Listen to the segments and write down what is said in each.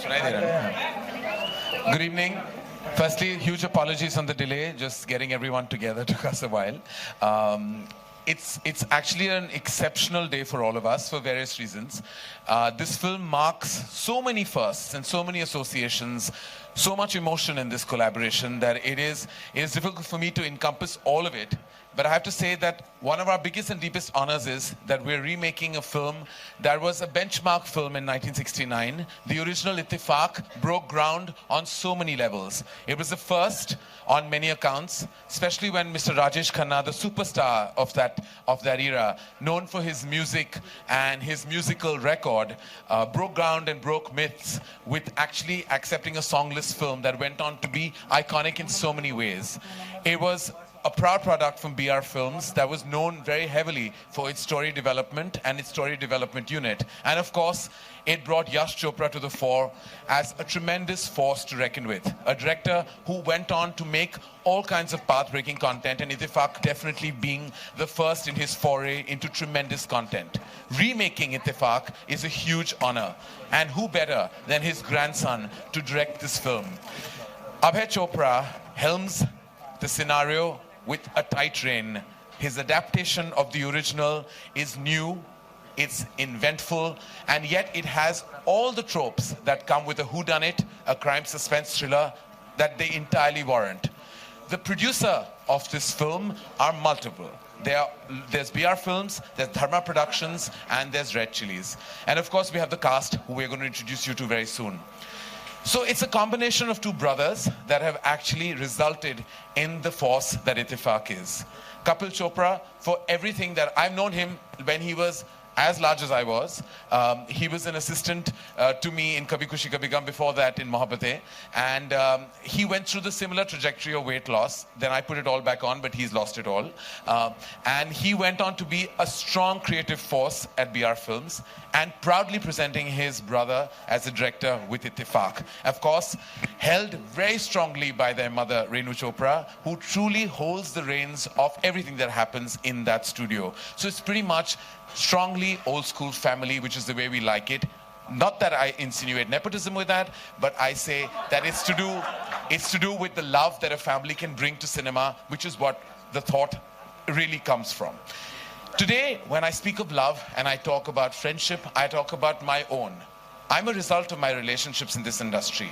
सुनाई दे रहा है? Good evening. Firstly, huge apologies on the delay. Just getting everyone together took us a while. It's actually an exceptional day for all of us for various reasons. This film marks so many firsts and so many associations, so much emotion in this collaboration that it is difficult for me to encompass all of it. But I have to say that one of our biggest and deepest honors is that we're remaking a film that was a benchmark film in 1969. The original Ittifaq broke ground on so many levels. It was the first on many accounts, especially when Mr. Rajesh Khanna, the superstar of that era, known for his music and his musical record, broke ground and broke myths with actually accepting a songless film that went on to be iconic in so many ways. It was a proud product from BR Films that was known very heavily for its story development and its story development unit. And of course, it brought Yash Chopra to the fore as a tremendous force to reckon with. A director who went on to make all kinds of path-breaking content, and Ittifaq definitely being the first in his foray into tremendous content. Remaking Ittifaq is a huge honor. And who better than his grandson to direct this film? Abhay Chopra helms the scenario with a tight rein. His adaptation of the original is new, it's inventful, and yet it has all the tropes that come with a whodunit, a crime suspense thriller, that they entirely warrant. The producer of this film are multiple. There's BR Films, there's Dharma Productions, and there's Red Chillies. And of course we have the cast, who we're going to introduce you to very soon. So it's a combination of two brothers that have actually resulted in the force that Ittifaq is. Kapil Chopra, for everything that I've known him when he was as large as I was. He was an assistant to me in Kabhi Khushi Kabhie Gham, before that in Mohabbatein. And he went through the similar trajectory of weight loss. Then I put it all back on, but he's lost it all. And he went on to be a strong creative force at BR Films and proudly presenting his brother as a director with Ittifaq. Of course, held very strongly by their mother, Renu Chopra, who truly holds the reins of everything that happens in that studio. So it's pretty much strongly old school family, which is the way we like it. Not that I insinuate nepotism with that, but I say that it's to do with the love that a family can bring to cinema, which is what the thought really comes from. Today, when I speak of love and I talk about friendship, I talk about my own. I'm a result of my relationships in this industry.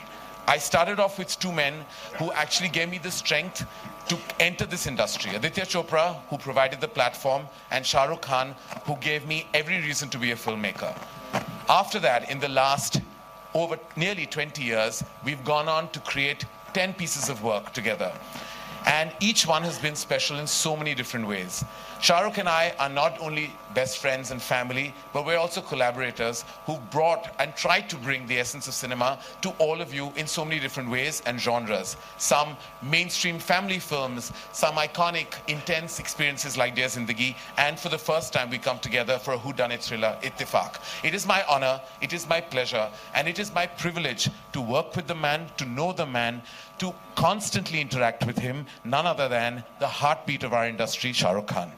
I started off with two men who actually gave me the strength to enter this industry. Aditya Chopra, who provided the platform, and Shah Rukh Khan, who gave me every reason to be a filmmaker. After that, in the last over nearly 20 years, we've gone on to create 10 pieces of work together. And each one has been special in so many different ways. Shah Rukh and I are not only best friends and family, but we're also collaborators who brought and tried to bring the essence of cinema to all of you in so many different ways and genres. Some mainstream family films, some iconic, intense experiences like Dear Zindagi, and for the first time we come together for a whodunit thriller, Ittifaq. It is my honor, it is my pleasure, and it is my privilege to work with the man, to know the man, to constantly interact with him, none other than the heartbeat of our industry, Shah Rukh Khan.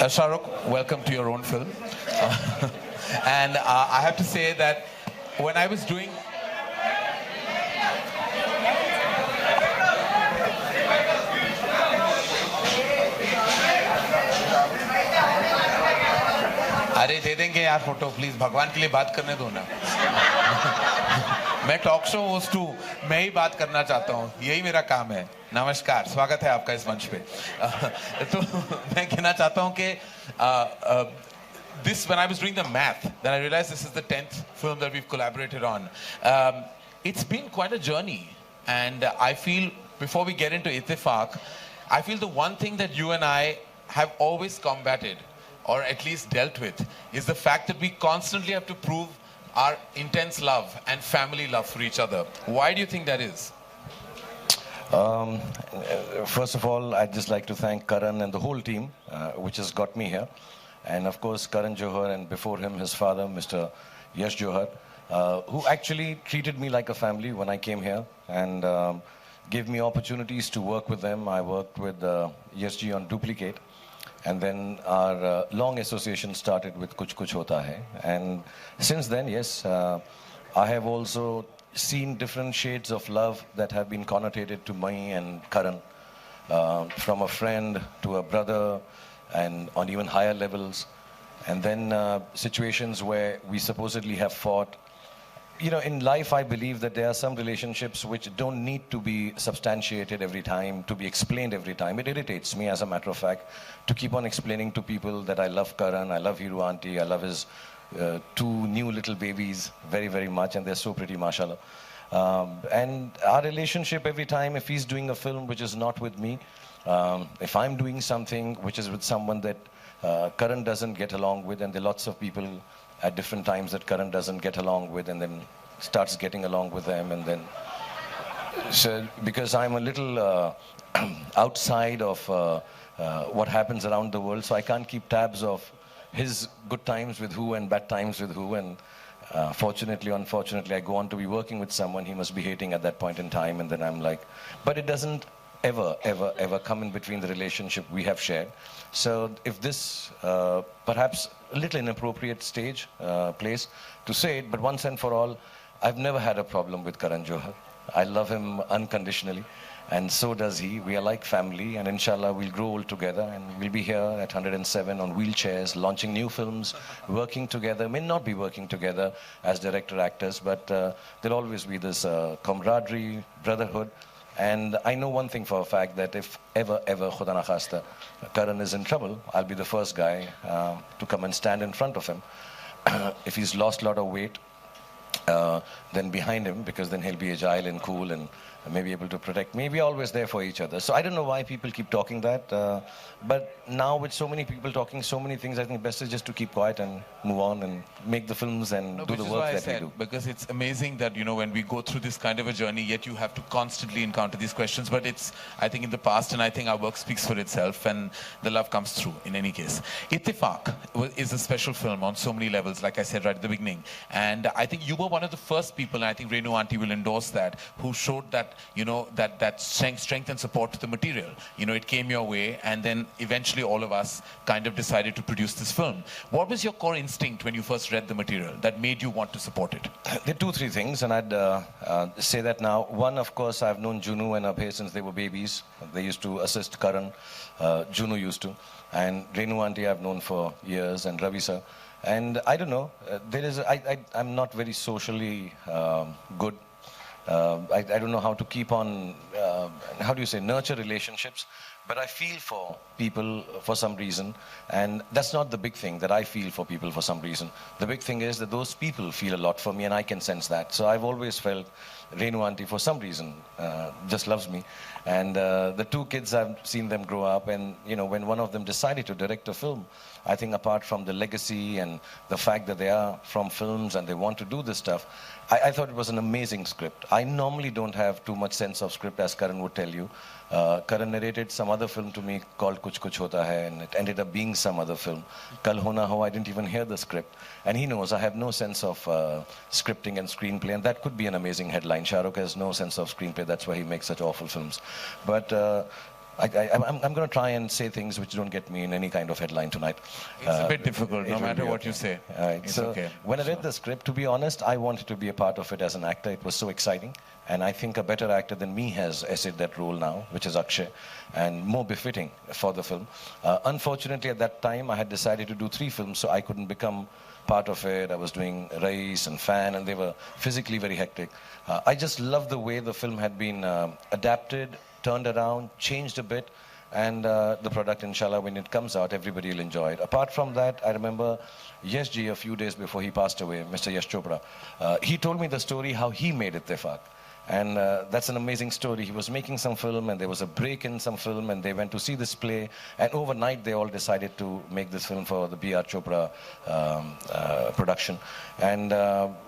Shah Rukh, welcome to your own film. And I have to say that when I was doing... अरे दे देंगे यार photo, please भगवान के लिए बात करने दो ना. मैं टॉक शो होस्ट हूँ, मैं ही बात करना चाहता हूँ, यही मेरा काम है. नमस्कार, स्वागत है आपका इस मंच पे. तो मैं कहना चाहता हूँ कि this, when I was doing the math, then I realized this is the 10th film that we've collaborated on. It's been quite a journey, and I feel, before we get into Ittifaq, I feel the one thing that you and I have always combated, or at least dealt with, is the fact that we constantly have to prove our intense love and family love for each other. Why do you think that is? First of all, I'd just like to thank Karan and the whole team, which has got me here. And of course, Karan Johar, and before him, his father, Mr. Yash Johar, who actually treated me like a family when I came here and gave me opportunities to work with them. I worked with Yash Ji on Duplicate. And then our long association started with Kuch Kuch Hota Hai. And since then, yes, I have also seen different shades of love that have been connotated to me and Karan, from a friend to a brother, and on even higher levels. And then situations where we supposedly have fought. You know, in life, I believe that there are some relationships which don't need to be substantiated every time, to be explained every time. It irritates me, as a matter of fact, to keep on explaining to people that I love Karan, I love Hiru Auntie, I love his two new little babies very, very much, and they're so pretty, mashallah. And our relationship every time, if he's doing a film which is not with me, if I'm doing something which is with someone that Karan doesn't get along with, and there are lots of people at different times that Karan doesn't get along with, and then starts getting along with them, and then so because I'm a little outside of what happens around the world, so I can't keep tabs of his good times with who and bad times with who, and fortunately, unfortunately, I go on to be working with someone he must be hating at that point in time, and then I'm like, but it doesn't ever come in between the relationship we have shared. So if this perhaps a little inappropriate place to say it, but once and for all, I've never had a problem with Karan Johar. I love him unconditionally, and so does he. We are like family, and inshallah we'll grow old together, and we'll be here at 107 on wheelchairs, launching new films, working together. May not be working together as director-actors, but there'll always be this camaraderie, brotherhood. And I know one thing for a fact, that if ever, Khuda na khasta, Karan is in trouble, I'll be the first guy to come and stand in front of him. If he's lost a lot of weight, then behind him, because then he'll be agile and cool and maybe able to protect me. We're always there for each other. So I don't know why people keep talking that. But now with so many people talking so many things, I think best is just to keep quiet and move on and make the films and do the work that we do. Because it's amazing that, you know, when we go through this kind of a journey, yet you have to constantly encounter these questions. But it's, I think, in the past, and I think our work speaks for itself, and the love comes through in any case. Ittifaq is a special film on so many levels, like I said right at the beginning. And I think you were one of the first people, and I think Renu Auntie will endorse that, who showed that, you know, that strength and support to the material. You know, it came your way, and then eventually all of us kind of decided to produce this film. What was your core instinct when you first read the material that made you want to support it? There are two, three things, and I'd say that now. One, of course, I've known Junu and Abhay since they were babies. They used to assist Karan. Junu used to. And Renu Auntie I've known for years, and Ravi sir. And I don't know, I'm not very socially good. I don't know how to keep on, how do you say, nurture relationships. But I feel for people for some reason, and that's not the big thing, that I feel for people for some reason. The big thing is that those people feel a lot for me, and I can sense that. So I've always felt Renu Auntie, for some reason, just loves me. And the two kids, I've seen them grow up, and you know, when one of them decided to direct a film, I think apart from the legacy and the fact that they are from films and they want to do this stuff, I thought it was an amazing script. I normally don't have too much sense of script, as Karan would tell you. Karan narrated some other film to me called Kuch Kuch Hota Hai, and it ended up being some other film. Kal Ho Na Ho, I didn't even hear the script. And he knows I have no sense of scripting and screenplay, and that could be an amazing headline. Shah Rukh has no sense of screenplay, that's why he makes such awful films. But I'm going to try and say things which don't get me in any kind of headline tonight. It's a bit difficult, no matter what you say. It's so okay. When I read the script, to be honest, I wanted to be a part of it as an actor. It was so exciting. And I think a better actor than me has essayed that role now, which is Akshay, and more befitting for the film. Unfortunately, at that time, I had decided to do 3 films, so I couldn't become part of it. I was doing Rais and Fan, and they were physically very hectic. I just loved the way the film had been adapted, turned around, changed a bit, and the product, inshallah, when it comes out, everybody will enjoy it. Apart from that, I remember Yash Ji, a few days before he passed away, Mr. Yash Chopra, he told me the story how he made Ittifaq. And that's an amazing story. He was making some film, and there was a break in some film, and they went to see this play. And overnight, they all decided to make this film for the B.R. Chopra production. And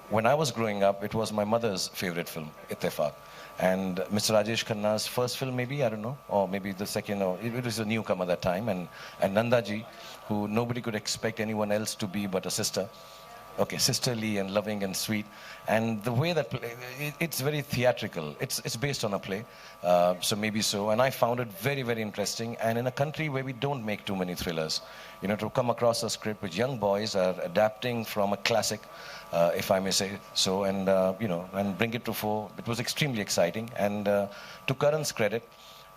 when I was growing up, it was my mother's favorite film, Ittifaq. And Mr. Rajesh Khanna's first film, maybe, I don't know, or maybe the second, or it was a newcomer that time. And Nanda Ji, who nobody could expect anyone else to be but a sister. Okay, sisterly and loving and sweet. And the way that it's very theatrical. It's based on a play, so maybe so. And I found it very, very interesting. And in a country where we don't make too many thrillers, you know, to come across a script which young boys are adapting from a classic, if I may say so, and you know, and bring it to fore. It was extremely exciting. And to Karan's credit,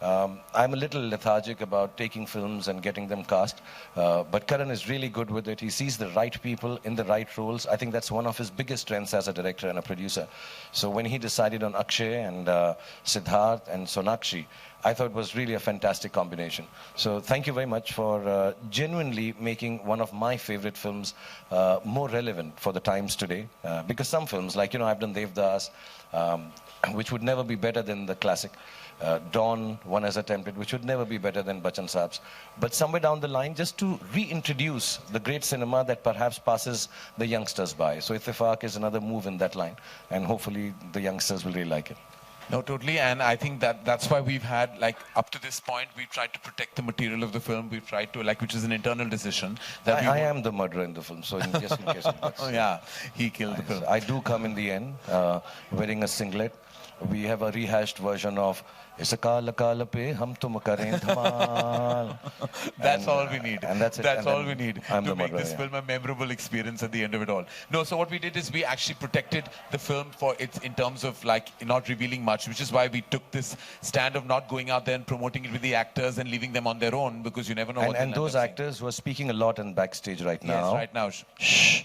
I'm a little lethargic about taking films and getting them cast, but Karan is really good with it. He sees the right people in the right roles. I think that's one of his biggest strengths as a director and a producer. So when he decided on Akshay and Siddharth and Sonakshi, I thought it was really a fantastic combination. So thank you very much for genuinely making one of my favorite films more relevant for the times today. Because some films, like, you know, I've done Devdas, which would never be better than the classic. Dawn, one has attempted, which would never be better than Bachchan Saab's. But somewhere down the line, just to reintroduce the great cinema that perhaps passes the youngsters by. So Ittifaq is another move in that line, and hopefully the youngsters will really like it. No, totally, and I think that's why we've had, like, up to this point, we've tried to protect the material of the film. We've tried to, like, which is an internal decision. That I am the murderer in the film, so just in case. Oh yeah, he killed the film. I do come in the end, wearing a singlet. We have a rehashed version of "Is kaala kaala pe hum tum kare dhamal." That's all we need. And that's it. That's and all we need to make this film a memorable experience at the end of it all. No, so what we did is we actually protected the film for its in terms of, like, not revealing much, which is why we took this stand of not going out there and promoting it with the actors and leaving them on their own, because you never know. And those actors who are speaking a lot in backstage right now. Yes, right now. Shh.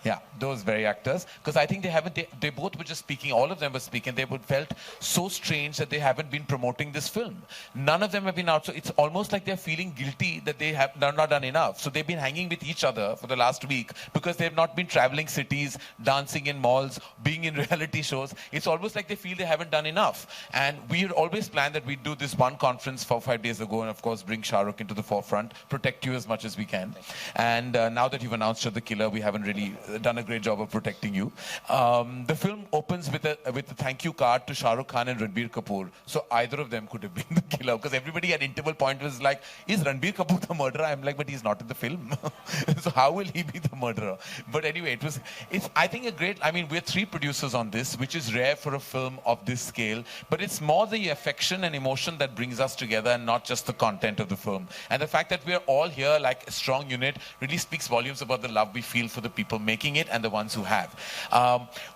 Yeah, those very actors, because I think they both were just speaking, all of them were speaking, they would felt so strange that they haven't been promoting this film. None of them have been out, so it's almost like they're feeling guilty that they have not done enough. So they've been hanging with each other for the last week because they've not been traveling cities, dancing in malls, being in reality shows. It's almost like they feel they haven't done enough. And we had always planned that we'd do this one conference 4-5 days ago, and of course bring Shah Rukh into the forefront, protect you as much as we can. And now that you've announced you're the killer, we haven't really done a great job of protecting you. The film opens with a thank you card to Shah Rukh Khan and Ranbir Kapoor. So either of them could have been the killer, because everybody at interval point was like, is Ranbir Kapoor the murderer? I'm like, but he's not in the film. So how will he be the murderer? But anyway, it's I think a great, I mean, we're 3 producers on this, which is rare for a film of this scale, but it's more the affection and emotion that brings us together and not just the content of the film. And the fact that we're all here like a strong unit really speaks volumes about the love we feel for the people making it and the ones who have.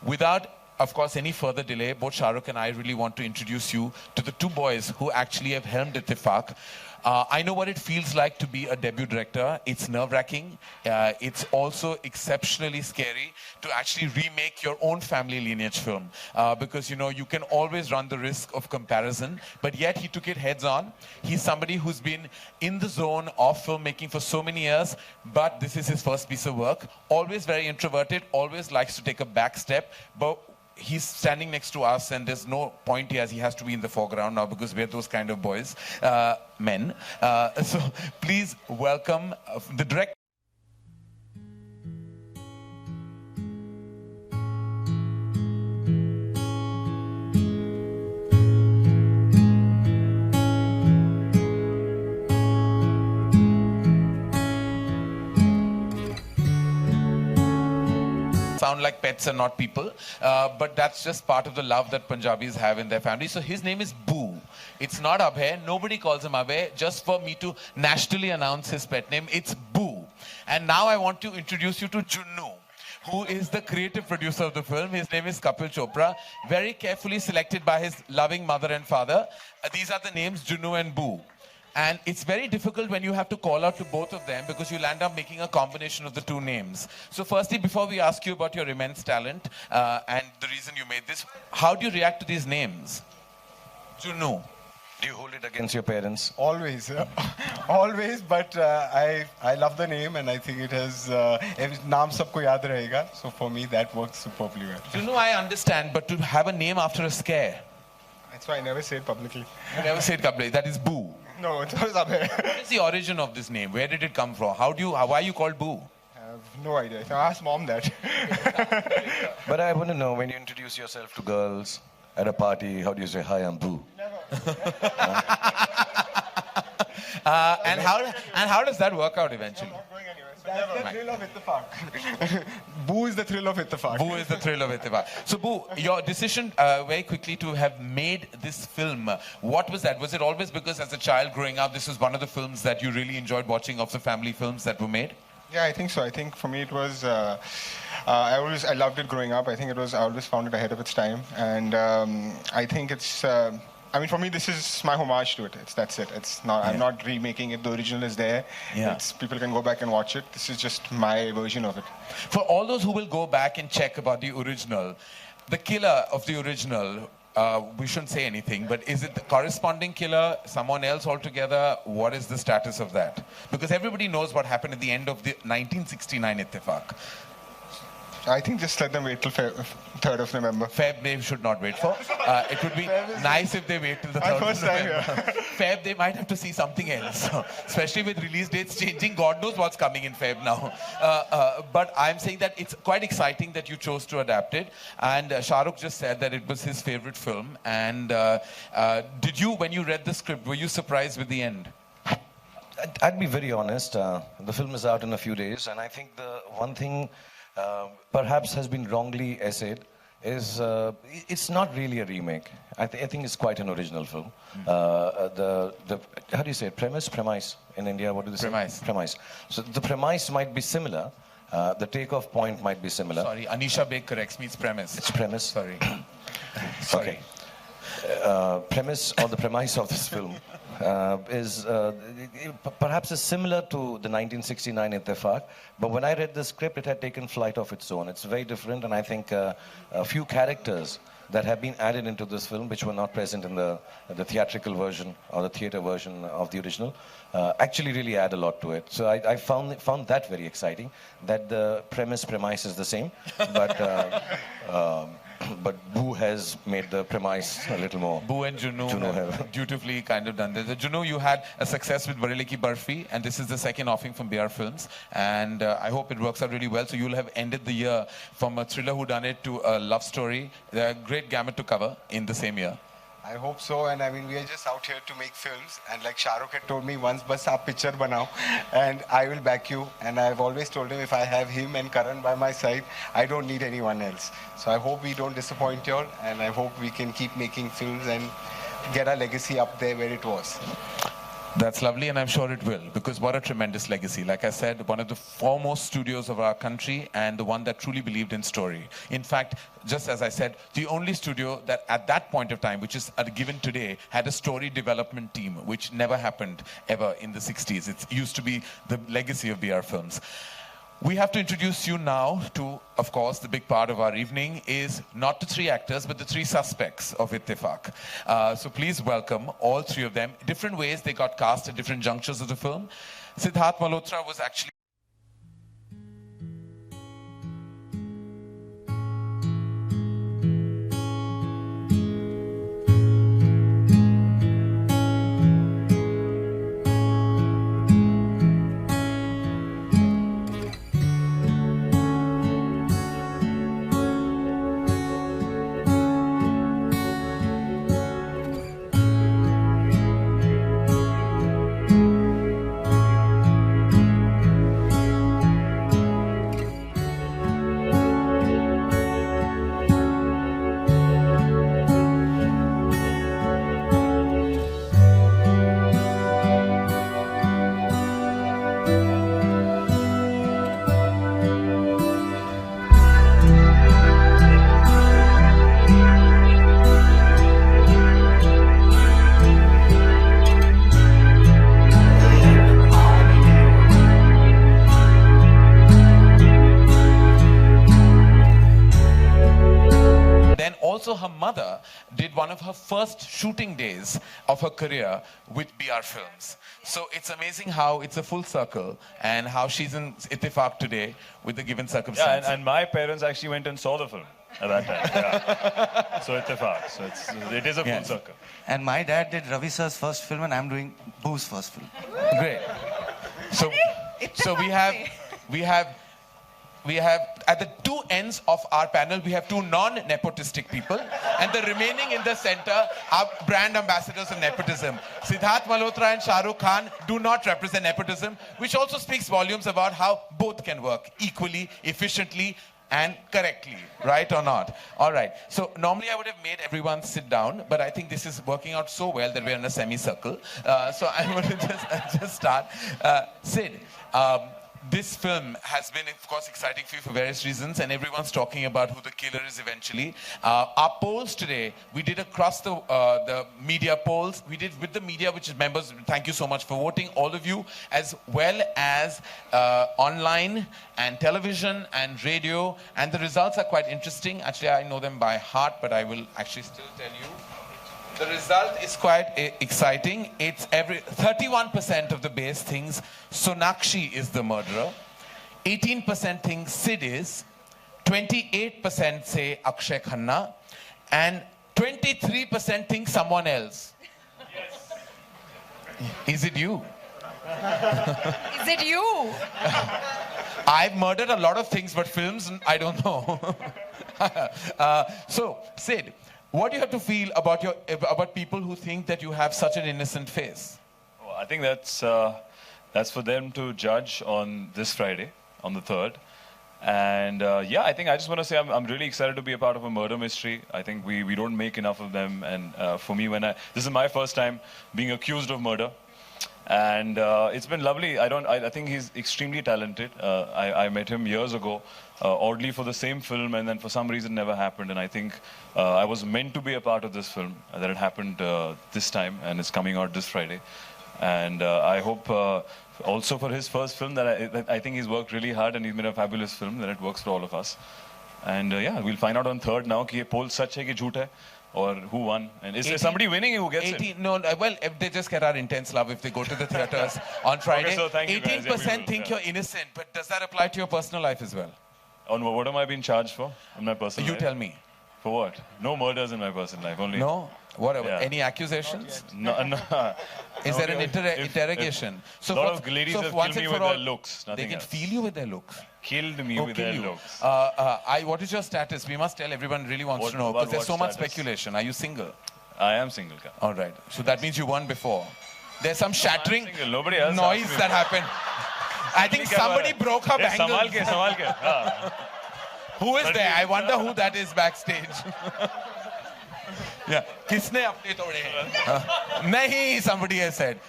Without, of course, any further delay, both Shah Rukh and I really want to introduce you to the 2 boys who actually have helmed Ittifaq. I know what it feels like to be a debut director. It's nerve-wracking. It's also exceptionally scary to actually remake your own family lineage film. Because, you know, you can always run the risk of comparison, but yet he took it heads on. He's somebody who's been in the zone of filmmaking for so many years, but this is his first piece of work. Always very introverted, always likes to take a back step, but he's standing next to us, and there's no point he has to be in the foreground now, because we're those kind of boys, men. So please welcome the director. Sound like pets and not people, but that's just part of the love that Punjabis have in their family. So his name is Boo. It's not Abhay. Nobody calls him Abhay. Just for me to nationally announce his pet name, it's Boo. And now I want to introduce you to Junnu, who is the creative producer of the film. His name is Kapil Chopra, very carefully selected by his loving mother and father. These are the names, Junnu and Boo. And it's very difficult when you have to call out to both of them because you'll end up making a combination of the two names. So firstly, before we ask you about your immense talent and the reason you made this, how do you react to these names? Junu. Do you hold it against your parents? Always, always. But I love the name, and I think it has naam sabko yaad rahega. So for me, that works superbly well. Junu, I understand, but to have a name after a scare. That's why I never say it publicly. You never say it publicly. That is Boo. No, it was Abhay. What is the origin of this name? Where did it come from? Why are you called Boo? I have no idea. So I asked mom that. But I want to know, when you introduce yourself to girls at a party, how do you say, "Hi, I'm Boo"? And how does that work out eventually? Not going anywhere. So that's the thrill of Ittifaq. Boo is the thrill of Ittifaq. Boo is the thrill of Ittifaq. So Boo, your decision very quickly to have made this film, what was that? Was it always because as a child growing up, this was one of the films that you really enjoyed watching of the family films that were made? Yeah, I think so. I think for me it was, I loved it growing up. I think I always found it ahead of its time. And I think it's, for me, this is my homage to it. That's it. It's not, I'm not remaking it. The original is there. Yeah. People can go back and watch it. This is just my version of it. For all those who will go back and check about the original, the killer of the original, we shouldn't say anything, but is it the corresponding killer, someone else altogether? What is the status of that? Because everybody knows what happened at the end of the 1969 Ittifaq. I think just let them wait till 3rd of November. Feb they should not wait for. It would be nice if they wait till the 3rd of first time, November. Feb they might have to see something else. Especially with release dates changing, God knows what's coming in Feb now. But I'm saying that it's quite exciting that you chose to adapt it. And Shah Rukh just said that it was his favorite film. And did you, when you read the script, were you surprised with the end? I'd be very honest. The film is out in a few days, and I think the one thing perhaps has been wrongly essayed is it's not really a remake. I think it's quite an original film. The how do you say it? Premise in India. What do they say? Premise. So the premise might be similar. The takeoff point might be similar. Sorry, Anisha Beg corrects me. It's premise. It's premise. Sorry. Okay. Premise or the premise of this film is perhaps is similar to the 1969 Ittifaq, but when I read the script, it had taken flight of its own. It's very different, and I think a few characters that have been added into this film, which were not present in the theatrical version or the theater version of the original, actually really add a lot to it. So I found that very exciting, that the premise is the same, but Boo has made the premise a little more. Boo and Junu have dutifully kind of done this. Junu, you had a success with Bareli Ki Barfi, and this is the second offering from BR Films, and I hope it works out really well. So you'll have ended the year from a thriller whodunit to a love story. They're a great gamut to cover in the same year. I hope so, and we are just out here to make films, and like Shah Rukh had told me once, bas aap picture banao, and I will back you, and I've always told him if I have him and Karan by my side, I don't need anyone else. So I hope we don't disappoint you all, and I hope we can keep making films and get our legacy up there where it was. That's lovely, and I'm sure it will, because what a tremendous legacy. Like I said, one of the foremost studios of our country and the one that truly believed in story. In fact, just as I said, the only studio that at that point of time, which is given today, had a story development team, which never happened ever in the 60s. It used to be the legacy of BR Films. We have to introduce you now to, of course, the big part of our evening is not the three actors, but the three suspects of Ittifaq. So please welcome all three of them. Different ways they got cast at different junctures of the film. Siddharth Malhotra was actually also her mother did one of her first shooting days of her career with BR Films. So it's amazing how it's a full circle and how she's in Ittifaq today with the given circumstances. Yeah, and my parents actually went and saw the film at that time. Yeah. So Ittifaq. So it is a full circle. And my dad did Ravi sir's first film, and I'm doing Boo's first film. Great. So we have at the two ends of our panel, we have two non-nepotistic people, and the remaining in the center are brand ambassadors of nepotism. Siddharth Malhotra and Shah Rukh Khan do not represent nepotism, which also speaks volumes about how both can work equally, efficiently, and correctly, right or not? All right. So normally I would have made everyone sit down, but I think this is working out so well that we're in a semicircle. So I'm going to just start. Sid, this film has been, of course, exciting for you for various reasons, and everyone's talking about who the killer is eventually. Our polls today, we did across the media polls. We did with the media, which is members. Thank you so much for voting, all of you, as well as online and television and radio. And the results are quite interesting. Actually, I know them by heart, but I will actually still tell you. The result is quite exciting. It's 31% of the base thinks Sonakshi is the murderer. 18% think Sid is. 28% say Akshay Khanna. And 23% think someone else. Yes. Is it you? Is it you? I've murdered a lot of things, but films, I don't know. So, Sid, what do you have to feel about people who think that you have such an innocent face? Well, I think that's for them to judge on this Friday, on the 3rd. And yeah, I think I just want to say I'm really excited to be a part of a murder mystery. I think we don't make enough of them. And for me, this is my first time being accused of murder. And it's been lovely. I think he's extremely talented. I met him years ago, oddly for the same film, and then for some reason never happened. And I think I was meant to be a part of this film, that it happened this time, and it's coming out this Friday. And I hope also for his first film that I think he's worked really hard and he's made a fabulous film, that it works for all of us. And yeah, we'll find out on 3rd now कि ये poll सच है कि झूठ है, or who won. And is there somebody winning who gets 18, it? No, well, if they just get our intense love if they go to the theaters on Friday. Okay, so thank you guys. 18% think you're innocent, but does that apply to your personal life as well? On what am I being charged for in my personal You life? tell me. For what? No murders in my personal life, only. No? Whatever. Yeah. Any accusations? No. Is there an If interrogation? A lot of ladies have once killed me and with for their all, looks, They nothing can else. feel you with their looks. Killed me with kill their you. looks. What is your status? We must tell everyone really wants What- to know about because there's so what much status? speculation. Are you single? I am single. Ka. All right. So that means you won before. There's some shattering single. Nobody else noise asked me. that happened. I think somebody broke her Yes, bangles. संभाल के. हाँ. Who is there? I wonder who that is backstage. Yeah. किसने अपने तोड़े? नहीं, somebody has said.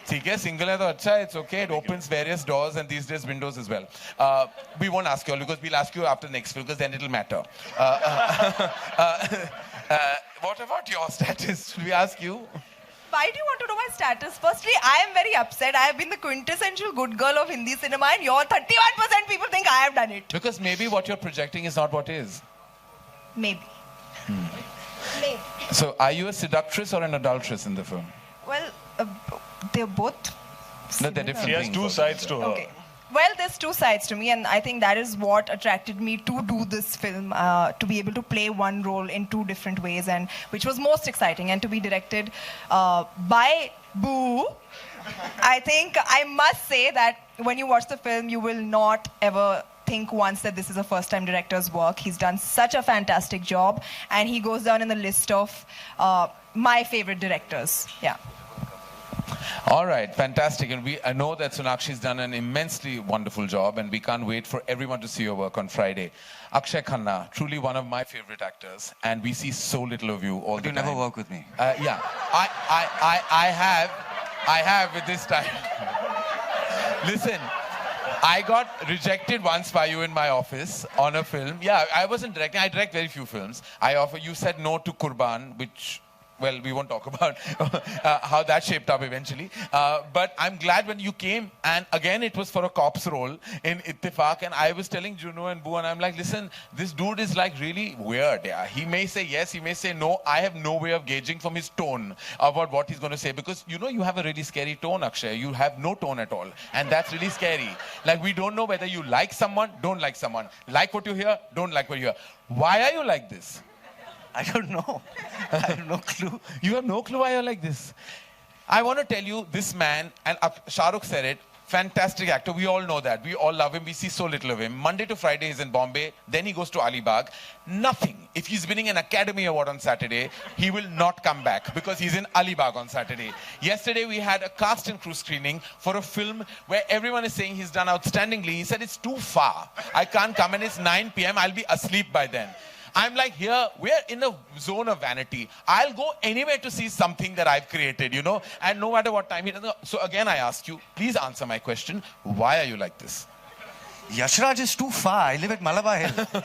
ठीक है, single है तो अच्छा है, it's okay. It opens various doors and these days windows as well. We won't ask you all because we'll ask you after next film because then it'll matter. What about your status? Should we ask you? Why do you want to know my status? Firstly, I am very upset. I have been the quintessential good girl of Hindi cinema, and your 31% people think I have done it. Because maybe what you're projecting is not what is. Maybe. Maybe. So, are you a seductress or an adulteress in the film? Well, they're both. No, they're different She has things. two sides to her. Okay. Well, there's two sides to me, and I think that is what attracted me to do this film, to be able to play one role in two different ways, and which was most exciting, and to be directed by Boo. I think I must say that when you watch the film, you will not ever think once that this is a first-time director's work. He's done such a fantastic job, and he goes down in the list of my favorite directors. Yeah. All right, fantastic. And I know that Sonakshi's done an immensely wonderful job, and we can't wait for everyone to see your work on Friday. Akshay Khanna, truly one of my favorite actors, and we see so little of you all the You time. never work with me. Yeah, I have with this time. Listen, I got rejected once by you in my office on a film. Yeah, I wasn't directing. I direct very few films. You said no to Kurban, which well, we won't talk about how that shaped up eventually. But I'm glad when you came, and again, it was for a cop's role in Ittifaq, and I was telling Juno and Boo, and I'm like, listen, this dude is like really weird. Yeah, he may say yes, he may say no. I have no way of gauging from his tone about what he's going to say, because you know you have a really scary tone, Akshay. You have no tone at all, and that's really scary. Like, we don't know whether you like someone, don't like someone, like what you hear, don't like what you hear. Why are you like this? I don't know. I have no clue. You have no clue why you're like this. I want to tell you, this man, and Shah Rukh said it, fantastic actor. We all know that. We all love him. We see so little of him. Monday to Friday he's in Bombay. Then he goes to Alibag. Nothing. If he's winning an Academy Award on Saturday, he will not come back because he's in Alibag on Saturday. Yesterday we had a cast and crew screening for a film where everyone is saying he's done outstandingly. He said it's too far. I can't come, and it's 9 p.m. I'll be asleep by then. I'm like, here, we're in a zone of vanity. I'll go anywhere to see something that I've created, you know, and no matter what time he doesn't. So again, I ask you, please answer my question. Why are you like this? Yashraj is too far. I live at Malabar Hill.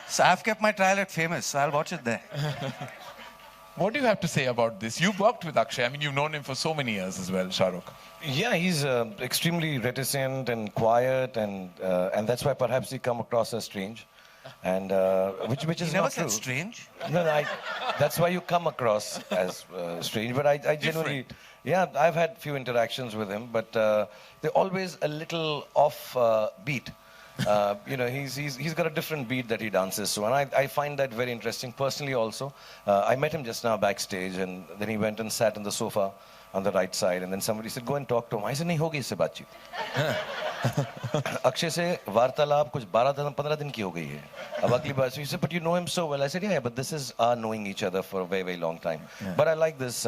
So I've kept my trial at Famous, so I'll watch it there. What do you have to say about this? You've worked with Akshay. I mean, you've known him for so many years as well, Shah Rukh. Yeah, he's extremely reticent and quiet, and that's why perhaps he come across as strange. And which is He never not said true. strange. No, that's why you come across as strange. But I genuinely, yeah, I've had few interactions with him, but they're always a little off beat. You know, he's got a different beat that he dances to, and I find that very interesting personally. Also, I met him just now backstage, and then he went and sat on the sofa on the right side, and then somebody said, "Go and talk to him." I said, "नहीं होगी इससे बातचीत." अक्षय से वार्तालाप कुछ 12-15 दिन की हो गई है. अब अगली बार, he said, "But you know him so well." I said, "Yeah, but this is our knowing each other for a very, very long time." Yeah. But I like this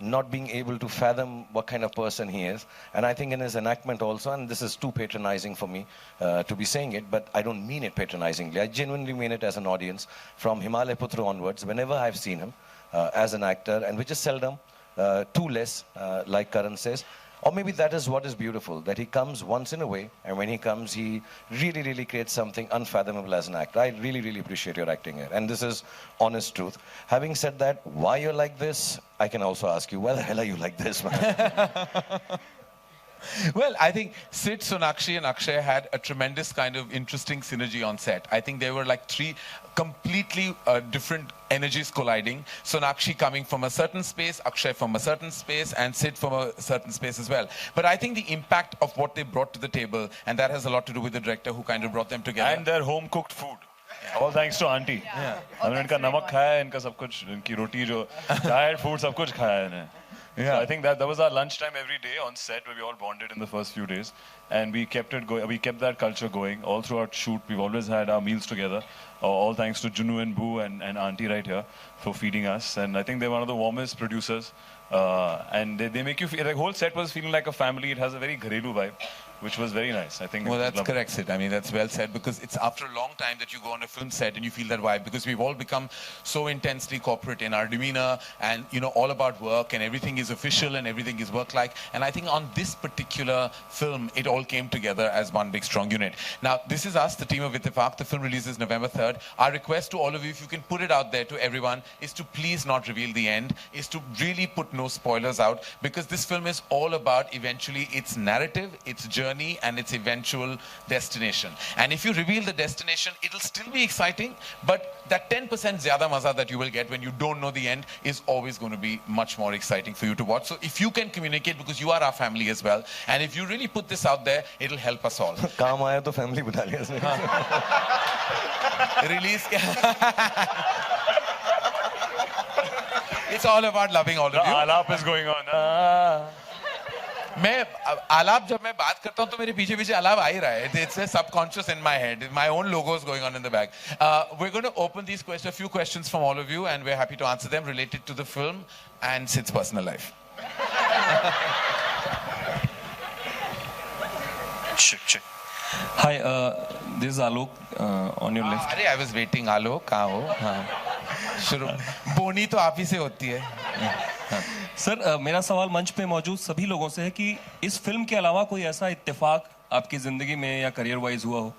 not being able to fathom what kind of person he is, and I think in his enactment also, and this is too patronizing for me to be saying it, but I don't mean it patronizingly. I genuinely mean it as an audience. From Himalaya Putra onwards, whenever I've seen him as an actor, and which is seldom, too less, like Karan says. Or maybe that is what is beautiful, that he comes once in a way, and when he comes, he really, really creates something unfathomable as an actor. I really, really appreciate your acting here. And this is honest truth. Having said that, why you're like this, I can also ask you, why the hell are you like this, man? Well, I think Sid, Sonakshi and Akshay had a tremendous kind of interesting synergy on set. I think there were like three completely different energies colliding. Sonakshi coming from a certain space, Akshay from a certain space, and Sid from a certain space as well. But I think the impact of what they brought to the table, and that has a lot to do with the director who kind of brought them together. And their home-cooked food. All thanks to auntie. Yeah. हमने इनका नमक खाया है, इनका सब कुछ, इनकी रोटी जो diet food सब कुछ खाया है इन्हें. Yeah. So I think that was our lunchtime every day on set, where we all bonded in the first few days, and we kept it going. We kept that culture going all throughout shoot. We've always had our meals together. All thanks to Junu and Boo and auntie right here for feeding us. And I think they're one of the warmest producers. And they make you feel, the whole set was feeling like a family. It has a very Gharelu vibe, which was very nice. I think. Well, that's correct, Sid. I mean, that's well said, because it's after a long time that you go on a film set and you feel that vibe, because we've all become so intensely corporate in our demeanor, and you know, all about work, and everything is official and everything is work-like. And I think on this particular film, it all came together as one big strong unit. Now, this is us, the team of Ittifaq. The film releases November 3rd. Our request to all of you, if you can put it out there to everyone, is to please not reveal the end, is to really put no spoilers out, because this film is all about eventually its narrative, its journey, and its eventual destination. And if you reveal the destination, it'll still be exciting, but that 10% zyada maza that you will get when you don't know the end is always going to be much more exciting for you to watch. So if you can communicate, because you are our family as well, and if you really put this out there, it'll help us all. काम आया तो family बना लिया इसने. Release. It's all about loving all of you. Alap is going on. मैं आलाप जब मैं बात करता हूँ तो मेरे पीछे पीछे आलाप आ ही रहा है. It's a subconscious in my head. My own logo is going on in the back. We're going to open these questions, a few questions from all of you, and we're happy to answer them related to the film and Sid's personal life. Check. Hi, this is Alok on your left. अरे I was waiting. आलोक कहाँ हो? हाँ. शुरू. बोनी तो आप ही से होती है. सर, मेरा सवाल मंच पे मौजूद सभी लोगों से है कि इस फिल्म के अलावा कोई ऐसा इत्तेफाक आपकी जिंदगी में या करियर वाइज हुआ हो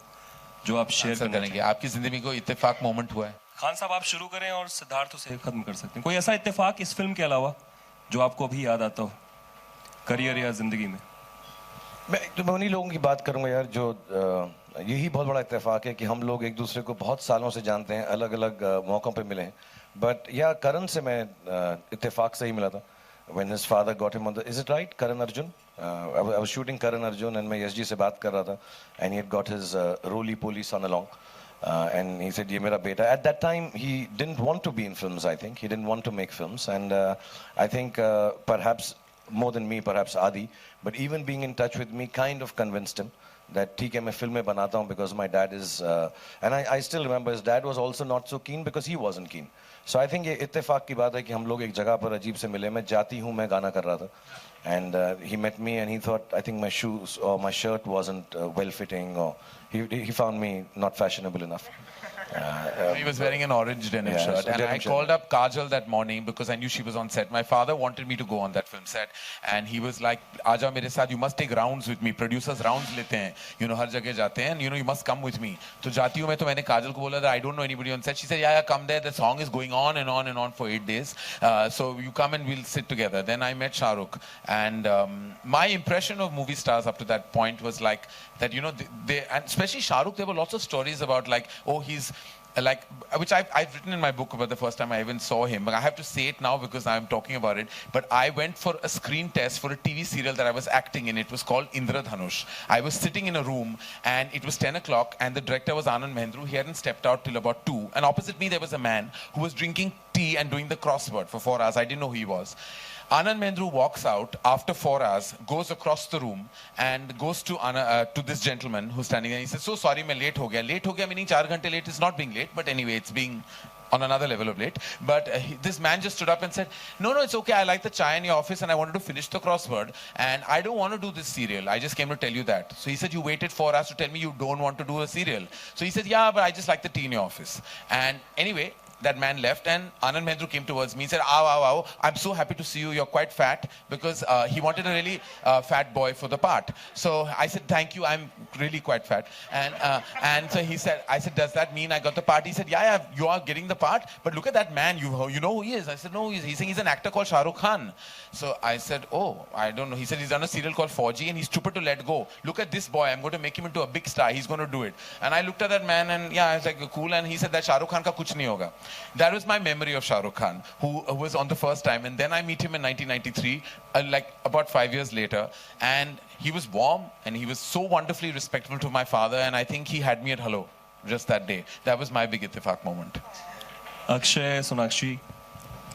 जो आप शेयर करेंगे. आपकी जिंदगी में कोई इत्तेफाक मोमेंट हुआ है? खान साहब आप शुरू करें और सिद्धार्थ उसे खत्म कर सकते हैं। कोई ऐसा इत्तेफाक इस फिल्म के अलावा जो आपको अभी याद आता हो करियर या जिंदगी में? मैं उन्हीं लोगों की बात करूंगा यार जो यही बहुत बड़ा इत्तेफाक है कि हम लोग एक दूसरे को बहुत सालों से जानते हैं, अलग अलग मौक़ों पे मिले हैं। बट या करण से मैं इत्तेफाक से ही मिला था when his father got him on the, is it right, Karan Arjun? I was shooting Karan Arjun and मैं यश जी से बात कर रहा था and he had got his roly-poly son along and he said ये मेरा बेटा. At that time he didn't want to be in films, I think. He didn't want to make films and I think perhaps more than me, perhaps Adi, but even being in touch with me kind of convinced him that ठीक है मैं फिल्में बनाता हूँ because my dad is and I still remember his dad was also not so keen because he wasn't keen. So I think ये इत्तेफाक की बात है कि हम लोग एक जगह पर अजीब से मिले. मैं जाती हूँ मैं गाना कर रहा था and he met me and he thought I think my shoes or my shirt wasn't well fitting or he found me not fashionable enough. He was wearing an orange denim shirt, so and denim I shirt. called up Kajal that morning because I knew she was on set. My father wanted me to go on that film set, and he was like, "Aja mere saath, you must take rounds with me. Producers rounds lete hain, you know, हर जगह जाते हैं, and you know, you must come with me." तो जाती हूँ मैं तो मैंने काजल को बोला that I don't know anybody on set. She said, "Yeah, come there. The song is going on and on and on for 8 days. So you come and we'll sit together." Then I met Shah Rukh, and my impression of movie stars up to that point was like that, you know, they and especially Shah Rukh, there were lots of stories about like, oh, he's like, which I've written in my book about the first time I even saw him. But I have to say it now because I'm talking about it. But I went for a screen test for a TV serial that I was acting in. It was called Indradhanush. I was sitting in a room and it was 10 o'clock and the director was Anand Mehndru. He hadn't stepped out till about 2. And opposite me there was a man who was drinking tea and doing the crossword for 4 hours. I didn't know who he was. Anand Mehndru walks out after 4 hours, goes across the room and goes to this gentleman who's standing there. He says, "So sorry, मैं late हो गया." Late हो गया meaning 4 घंटे late is not being late, but anyway, it's being on another level of late. But this man just stood up and said, "No, it's okay. I like the chai in your office and I wanted to finish the crossword and I don't want to do this serial. I just came to tell you that." So he said, "You waited 4 hours to tell me you don't want to do a serial." So he said, "Yeah, but I just like the tea in your office." And anyway, that man left and Anand Mehndru came towards me and said, "Ow, I'm so happy to see you. You're quite fat," because he wanted a really fat boy for the part. So I said, "Thank you. I'm really quite fat." And so he said, I said, "Does that mean I got the part?" He said, yeah, you are getting the part. But look at that man. You know who he is?" I said, "No, he's saying he's an actor called Shah Rukh Khan." So I said, "Oh, I don't know." He said, "He's done a serial called 4G and he's stupid to let go. Look at this boy. I'm going to make him into a big star. He's going to do it." And I looked at that man and yeah, I was like, cool. And he said that Shah Rukh Khan ka kuch nahi hoga. That was my memory of Shah Rukh Khan, who was on the first time. And then I meet him in 1993, like about 5 years later. And he was warm and he was so wonderfully respectful to my father. And I think he had me at hello just that day. That was my big ittifaq moment. Akshay, Sonakshi.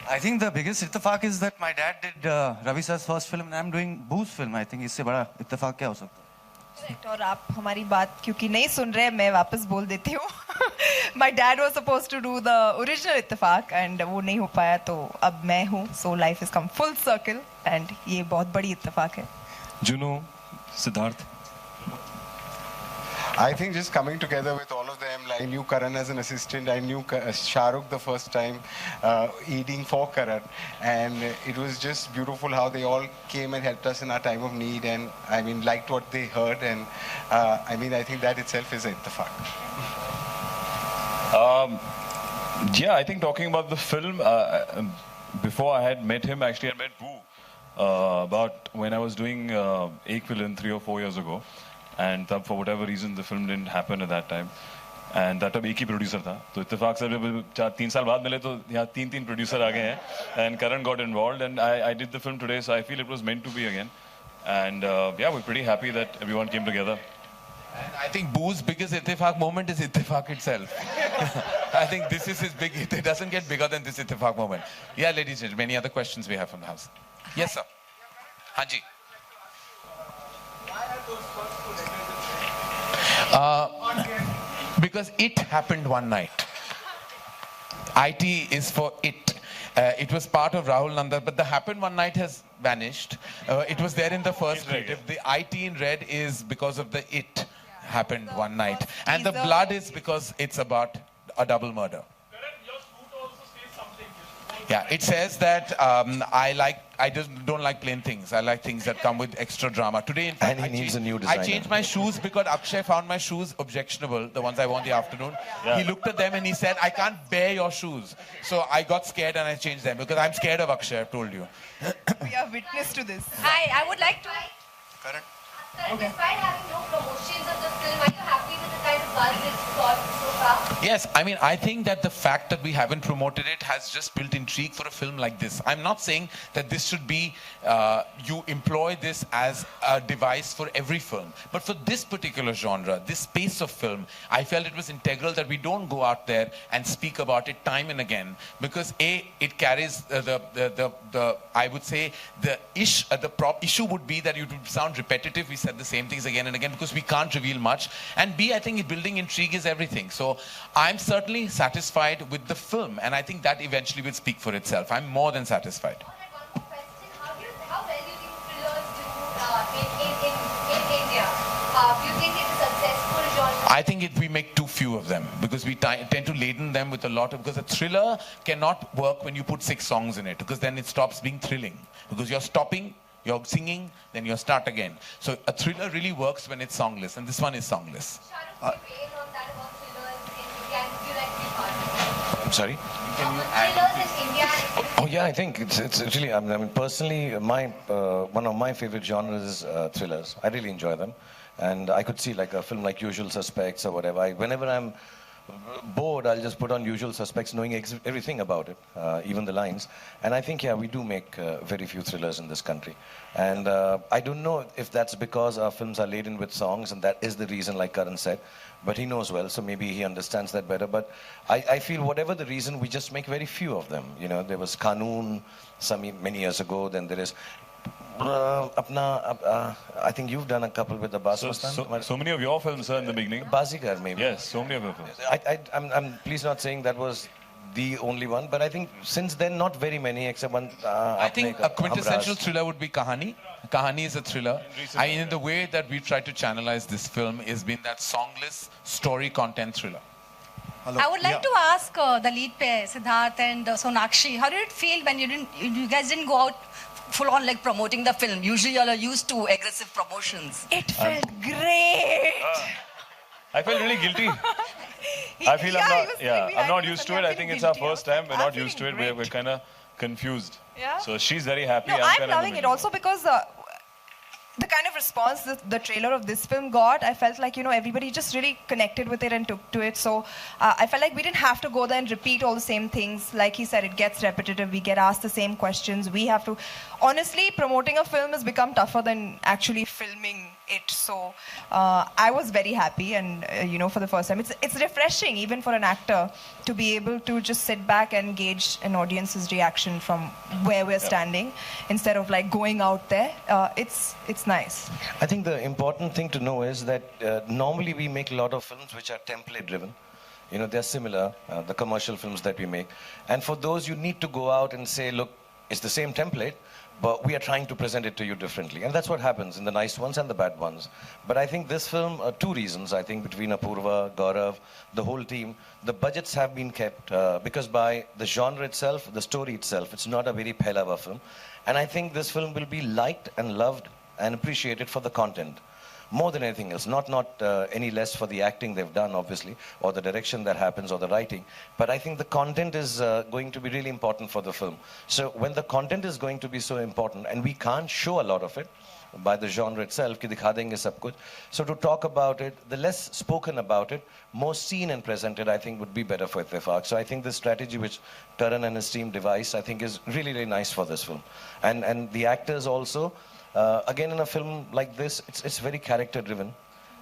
I think the biggest इत्तेफाक is that my dad did Ravi sir's first film and I'm doing Boo's film. I think इससे बड़ा इत्तेफाक क्या हो सकता है? Correct. और आप हमारी बात क्योंकि नहीं सुन रहे मैं वापस बोल देती हूँ. My dad was supposed to do the original इत्तेफाक and वो नहीं हो पाया तो अब मैं हूँ. So life has come full circle and ये बहुत बड़ी इत्तेफाक है. जुनू, Siddharth. I think just coming together with all of them, like I knew Karan as an assistant, I knew Shah Rukh the first time eating for Karan, and it was just beautiful how they all came and helped us in our time of need, and I mean liked what they heard, and I mean I think that itself is ittifaq. Yeah, I think talking about the film, before I had met him, actually I met Boo about when I was doing Ek Villain 3 or 4 years ago. And for whatever reason, the film didn't happen at that time. And that time एक ही producer था. तो इत्तेफाक से 3 साल बाद मिले तो यहाँ 3 producer आ गए हैं. And Karan got involved and I did the film today, so I feel it was meant to be again. And yeah, we're pretty happy that everyone came together. And I think Boo's biggest ittifaq moment is ittifaq itself. I think this is his big, it doesn't get bigger than this ittifaq moment. Yeah, ladies and gentlemen, any other questions we have from the house? Yes, sir. Haji. Because it happened one night. IT is for it. It was part of Rahul Nanda, but the happened one night has vanished. It was there in the first creative. The IT in red is because of the it happened one night. And the blood is because it's about a double murder. Yeah, it says that I just don't like plain things. I like things that come with extra drama. Today, in fact, And he needs a new I designer. changed my shoes because Akshay found my shoes objectionable, the ones I wore in the afternoon. Yeah. He looked at them and he said, I can't bear your shoes. So I got scared and I changed them because I'm scared of Akshay, I've told you. We are witness to this. I would like to. Karan. Despite having no promotions of the film, are you happy with the kind of buzz it's got so far? Yes, I mean, I think that the fact that we haven't promoted it has just built intrigue for a film like this. I'm not saying that this should be, you employ this as a device for every film. But for this particular genre, this space of film, I felt it was integral that we don't go out there and speak about it time and again. Because A, it carries I would say, the issue would be that it would sound repetitive. We said the same things again and again because we can't reveal much. And B, I think building intrigue is everything. So I'm certainly satisfied with the film, and I think that eventually will speak for itself. I'm more than satisfied. One more question. How well do you think thrillers do in India? Do you think it's a successful genre? I think we make too few of them because we tend to laden them with a lot of, because a thriller cannot work when you put 6 songs in it, because then it stops being thrilling. Because you're stopping, you're singing, then you start again. So a thriller really works when it's songless, and this one is songless. Shahrukh, do you weigh in on that about thrillers in India? And do you like to be part of it? I'm sorry? Thrillers in India. Oh yeah, I think it's really. I mean, personally, one of my favorite genres is thrillers. I really enjoy them, and I could see like a film like Usual Suspects or whatever. Whenever I'm bored, I'll just put on Usual Suspects, knowing everything about it, even the lines. And I think, yeah, we do make very few thrillers in this country. And I don't know if that's because our films are laden with songs, and that is the reason, like Karan said. But he knows well, so maybe he understands that better. But I feel whatever the reason, we just make very few of them. You know, there was Qanun many years ago. Then there is I think you've done a couple with Abbas So many of your films are in the beginning. Bazigar, maybe. Yes, so many of your films. I'm please not saying that was the only one, but I think since then not very many except one. I think a quintessential thriller would be Kahani. Kahani is a thriller. In the way that we've tried to channelize this film has been that songless story content thriller. I would like to ask the lead pair, Siddharth and Sonakshi, how did it feel when you guys didn't go out full on like promoting the film? Usually you all are used to aggressive promotions. It felt great. I felt really guilty. I feel I'm not used to it. I think it's our first time. We're not used to it. We're kind of confused. Yeah. So she's very happy. No, I'm kinda loving it also because the kind of response the trailer of this film got, I felt like, everybody just really connected with it and took to it. So I felt like we didn't have to go there and repeat all the same things. Like he said, it gets repetitive. We get asked the same questions. We have to... Honestly, promoting a film has become tougher than actually filming it. So I was very happy, and for the first time, it's refreshing even for an actor to be able to just sit back and gauge an audience's reaction from where we're standing instead of like going out there. It's nice. I think the important thing to know is that normally we make a lot of films which are template driven. They're similar, the commercial films that we make. And for those, you need to go out and say, look, it's the same template, but we are trying to present it to you differently. And that's what happens in the nice ones and the bad ones. But I think this film, 2 reasons, I think, between Apurva, Gaurav, the whole team, the budgets have been kept because by the genre itself, the story itself, it's not a very pehlava film. And I think this film will be liked and loved and appreciated for the content. More than anything else, not any less for the acting they've done, obviously, or the direction that happens, or the writing. But I think the content is going to be really important for the film. So when the content is going to be so important, and we can't show a lot of it by the genre itself, ki dikha denge sab kuch. So to talk about it, the less spoken about it, more seen and presented, I think would be better for Ittifaq. So I think the strategy which Karan and his team devised, I think is really, really nice for this film. And the actors also, again, in a film like this, it's very character driven.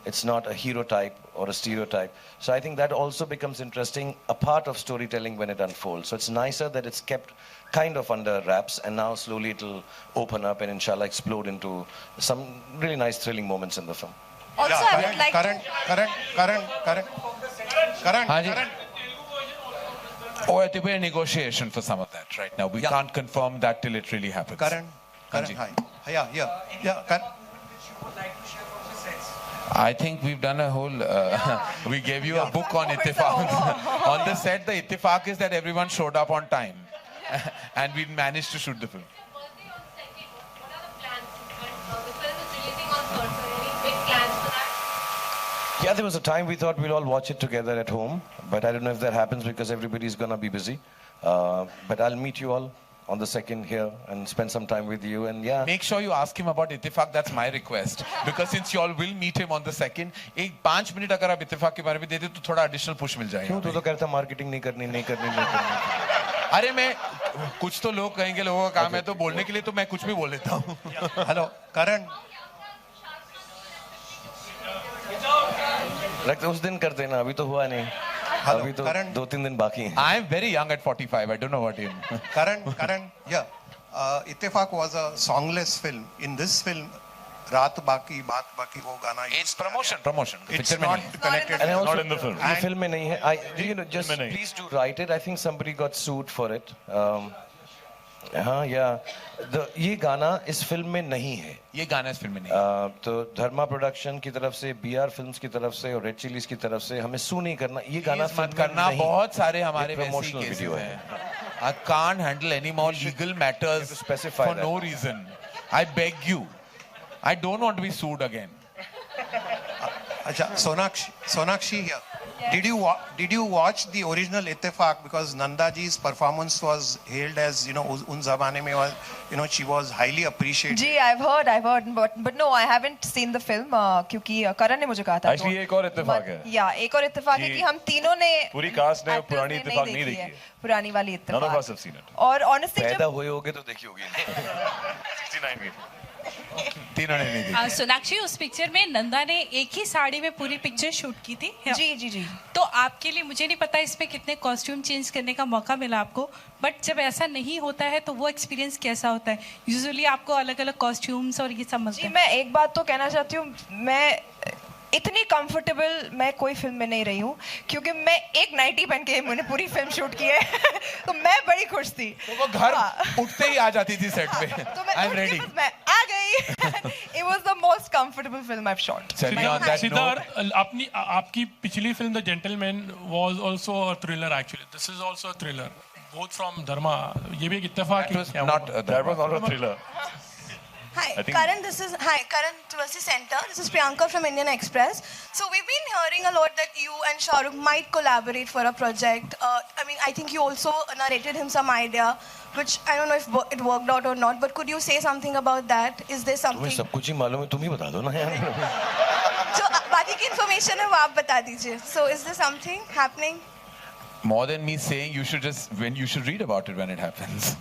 It's not a hero type or a stereotype. So I think that also becomes interesting, a part of storytelling when it unfolds. So it's nicer that it's kept kind of under wraps, and now slowly it'll open up and inshallah explode into some really nice thrilling moments in the film. Also, I would like Karan. Or at the negotiation for some of that right now. We can't confirm that till it really happens. Karan, hi. Yeah. Karan. I think we've done a whole... we gave you a book on Ittifaq. On the set, the Ittifaq is that everyone showed up on time. And we managed to shoot the film. Yeah, there was a time we thought we'll all watch it together at home, but I don't know if that happens because everybody's gonna be busy. But I'll meet you all on the 2nd here and spend some time with you. And yeah, Make sure you ask him about Ittifaq. That's my request. Because since you all will meet him on the 2nd, एक 5 minute अगर आप Ittifaq के बारे में दे दे तो थोड़ा additional push मिल जाएगा. क्यों तू तो कहता मार्केटिंग नहीं करनी. अरे मैं कुछ तो लोग कहेंगे लोगों का काम है तो बोलने के लिए तो मैं कुछ भी बोल देता हूँ. हेलो करण लगता है उस दिन करते ना, अभी तो हुआ नहीं. अभी तो 2-3 दिन बाकी हैं. I am very young at 45. I don't know what him. Karan, yeah. Ittifaq was a songless film. In this film, Raat Baki, Baat Baki, वो गाना. It's promotion. It's not connected. And also, not in the film. ये film में नहीं है. Just please do write it. I think somebody got sued for it. हाँ, yeah. ये गाना इस फिल्म में नहीं है. ये गाना इस फिल्म में नहीं है. तो धर्मा प्रोडक्शन की तरफ से, BR फिल्म्स की तरफ से और रेड चिलीज की तरफ से हमें सू नहीं करना. ये गाना मत करना. बहुत सारे हमारे प्रमोशनल वीडियो है. I can't handle any more legal matters for no reason. I beg you. I don't want to be sued again. अच्छा, Sonakshi here. Did you watch the original Ittifaq? Because Nanda ji's performance was hailed as, उन ज़माने में was, she was highly appreciated. Ji, I've heard, but no, I haven't seen the film क्योंकि करण ने मुझे कहा था. Actually, एक और इत्तेफाक है. या एक और इत्तेफाक है कि हम तीनों ने पूरी कास्ट ने पुरानी इत्तेफाक नहीं देखी है. पुरानी वाली इत्तेफाक. None of us have seen it. और honestly पैदा हुए होगे तो देखी होगी. 69 की. तीनों ने नहीं देखी. सोनाक्षी, उस पिक्चर में नंदा ने एक ही साड़ी में पूरी पिक्चर शूट की थी. जी. तो आपके लिए मुझे नहीं पता इसमें कितने कॉस्ट्यूम चेंज करने का मौका मिला आपको, बट जब ऐसा नहीं होता है तो वो एक्सपीरियंस कैसा होता है? यूजुअली आपको अलग अलग कॉस्ट्यूम्स और ये सब मिलते हैं. मैं एक बात तो कहना चाहती हूँ, मैं इतनी कंफर्टेबल मैं कोई फिल्म में नहीं रही हूँ क्योंकि मैं एक नाइटी पहन के मैंने पूरी फिल्म शूट की है. तो मैं बड़ी खुश थी. तो वो घर उठते ही आ जाती थी सेट पे. I am ready. मैं आ गई. It was the most comfortable film I've shot. Siddharth, आपकी पिछली film the gentleman was also a thriller actually. This is also a thriller. Both from Dharma. ये भी एक इत्तेफाक है. That was not a thriller. Hi, Karan, Karan Tulsi Center. This is Priyanka from Indian Express. So we've been hearing a lot that you and Shahrukh might collaborate for a project. I think you also narrated him some idea, which I don't know if it worked out or not, but could you say something about that? Is there something? तुम्हें सब कुछ ही मालूम है, तुम ही बता दो ना यार. So बाकी की information है वो आप बता दीजिए. So is there something happening? More than me saying, you should read about it when it happens.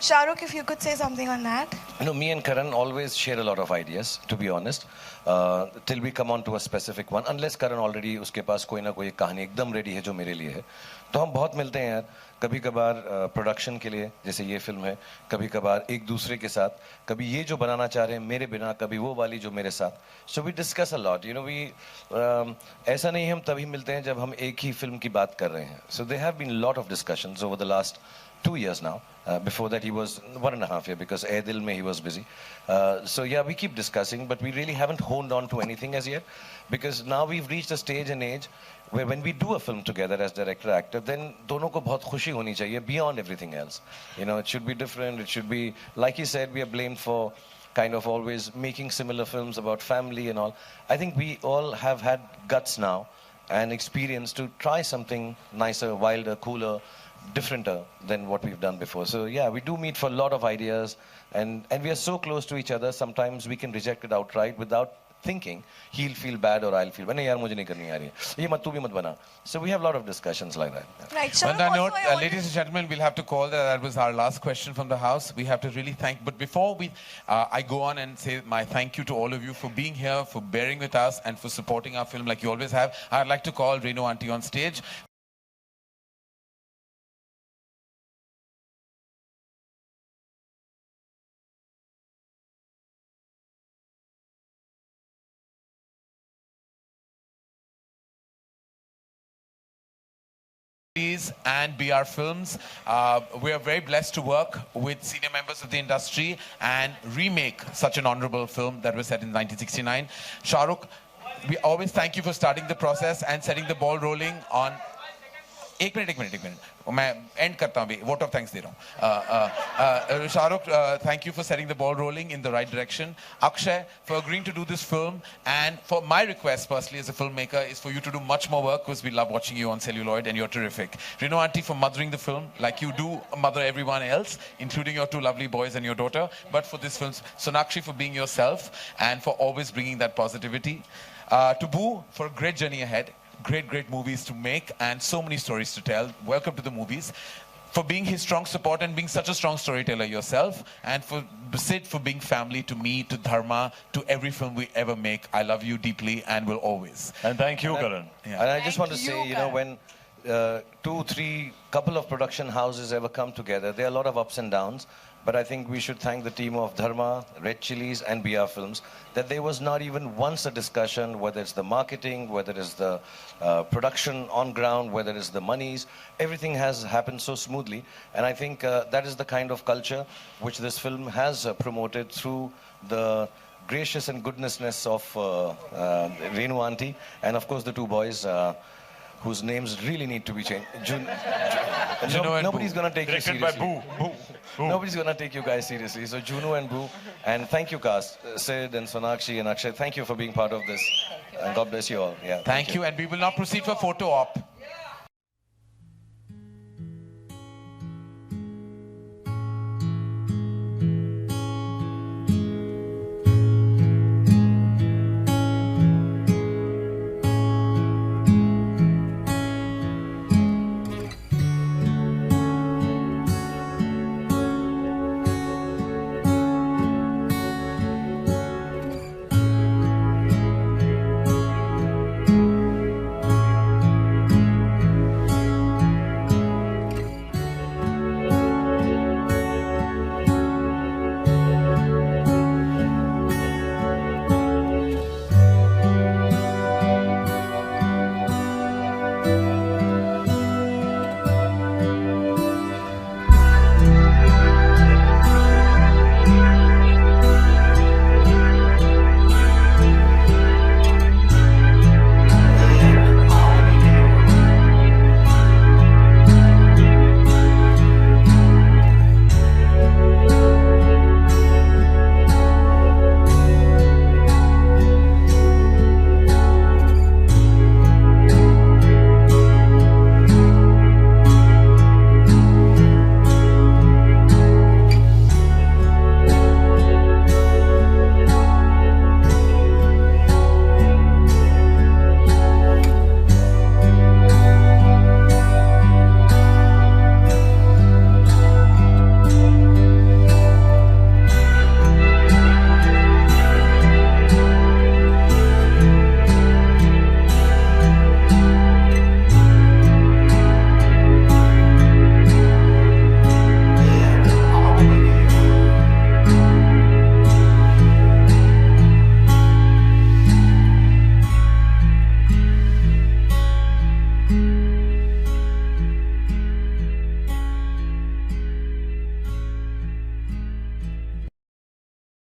Shahrukh, if you could say something on that. Me and Karan always share a lot of ideas, to be honest, till we come on to a specific one. Unless Karan already उसके पास कोई ना कोई कहानी एकदम ready है जो मेरे लिए है, तो हम बहुत मिलते हैं यार. कभी कभार प्रोडक्शन के लिए, जैसे ये फिल्म है, कभी कभार एक दूसरे के साथ, कभी ये जो बनाना चाह रहे हैं मेरे बिना, कभी वो वाली जो मेरे साथ. So we discuss a lot. ऐसा नहीं हम तभी मिलते हैं जब हम एक ही फिल्म की बात कर रहे हैं. So there have been a lot of discussions over the last 2 years now. Before that he was 1.5 years because Ae Dil mein he was busy. So yeah, we keep discussing, but we really haven't honed on to anything as yet, because now we've reached a stage and age where when we do a film together as director actor, then दोनों को बहुत खुशी होनी चाहिए beyond everything else. It should be different. It should be, like he said, we are blamed for kind of always making similar films about family and all. I think we all have had guts now and experience to try something nicer, wilder, cooler, differenter than what we've done before. So yeah, we do meet for a lot of ideas, and we are so close to each other, sometimes we can reject it outright without thinking he'll feel bad or I'll feel, नहीं यार मुझे नहीं करनी आ रही है, ये मत तू भी मत बना. So we have a lot of discussions like that. Right. On that note, ladies and gentlemen, we'll have to call that was our last question from the house. We have to really thank, but before I go on and say my thank you to all of you for being here, for bearing with us, and for supporting our film like you always have. I'd like to call Renu Auntie on stage. And BR Films. We are very blessed to work with senior members of the industry and remake such an honorable film that was set in 1969. Shahrukh, we always thank you for starting the process and setting the ball rolling on. एक minute मैं and करता हूँ अभी vote of thanks दे रहा हूँ Shahrukh thank you for setting the ball rolling in the right direction. Akshay for agreeing to do this film, and for my request personally as a filmmaker is for you to do much more work because we love watching you on celluloid and you're terrific. Renu auntie for mothering the film like you do mother everyone else, including your two lovely boys and your daughter, but for this film Sonakshi for being yourself and for always bringing that positivity. To Boo for a great journey ahead. Great movies to make and so many stories to tell. Welcome to the movies. For being his strong support and being such a strong storyteller yourself. And for Sid for being family to me, to Dharma, to every film we ever make. I love you deeply and will always. And thank you, Karan. And I just want to say, you know, when 2-3 couple of production houses ever come together, there are a lot of ups and downs. But I think we should thank the team of Dharma, Red Chillies and BR Films that there was not even once a discussion, whether it's the marketing, whether it's the production on ground, whether it's the monies. Everything has happened so smoothly. And I think that is the kind of culture which this film has promoted through the gracious and goodnessness of Renu auntie and of course the two boys whose names really need to be changed. Nobody's going to take you seriously. Nobody's going to take you guys seriously. So Juno and Boo. And thank you, cast. Sid and Sonakshi and Akshay. Thank you for being part of this. And God bless you all. Yeah. Thank you. And we will now proceed for photo op.